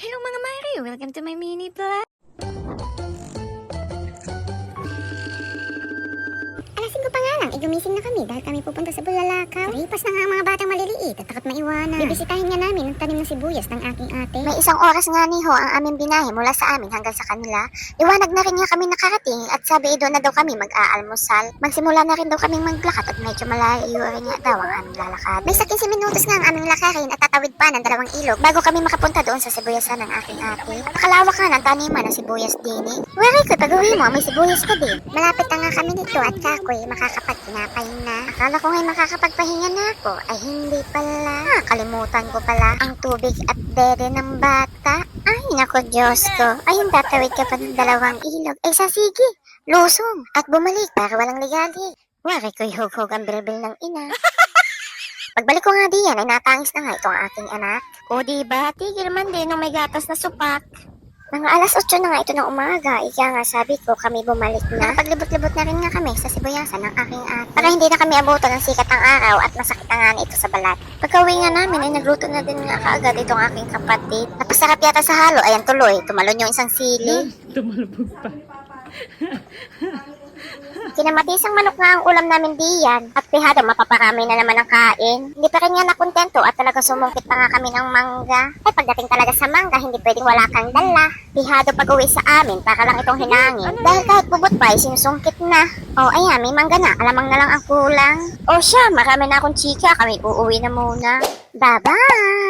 Hello mga Mari! Welcome to my mini vlog! Alas 5 pa nga lang, gumising na kami dahil kami pupunta sa Bulalakaw. Karipas na nga ang mga batang maliliit at takot maiwanan. Bibisitahin nga namin ang tanim ng sibuyas ng aking ate. May isang oras nga ni Ho ang aming binahe mula sa amin hanggang sa kanila. Liwanag na rin nga kami nakarating at sabi doon na daw kami mag-aalmusal. Magsimula na rin daw kaming maglakad at medyo malayo rin nga daw ang aming lalakad. May sa 15 minutos nga ang aming lakarin at tatawid pa ng dalawang ilog bago kami makapunta doon sa sibuyasan ng aking ate. Nakalawak nga ng taniman ng sibuyas din eh. Wari ko, pag-uwi mo, may sibuyas ka din. Malapit na nga kami dito at kakoy makakapagkinapay na. Akala ko ngayon makakapagpahinga na ako. Ay hindi pala. Kalimutan ko pala ang tubig at dede ng bata. Ay naku Diyos ko. Ayun tatawid ka pa ng dalawang ilog. Ay sasigi, lusong at bumalik para walang ligali. Wari ko'y hug-hug ang bilbil ng ina. Pagbalik ko nga diyan ay natangis na nga itong aking anak. O diba, tigil man din nung may gatas na supak. Mga alas 8 na nga ito ng umaga, kaya nga sabi ko kami bumalik na. Nakapaglibot-libot na rin nga kami sa sibuyasan ng aking ate. Para hindi na kami abutan ng sikat ng araw at masakit na nga ito sa balat. Pagka-uwi nga namin ay nagluto na din nga kaagad itong aking kapatid. Napasarap yata sa halo, ayan tuloy, tumalon yung isang sili. Tumalabog pa. Kinamatisang manok nga ang ulam namin diyan at pihado mapaparami na naman ang kain. Hindi pa rin nga nakontento at talaga sumungkit pa nga kami ng mangga. Ay pagdating talaga sa mangga, hindi pwedeng wala kang dala. Pihado pag uwi sa amin para lang itong hinangin. Dahil kahit bubot pa ay sinusungkit na. O ayan, may mangga na, alamang na lang ang kulang. O siya, marami na akong chika, kami uuwi na muna. Bye-bye!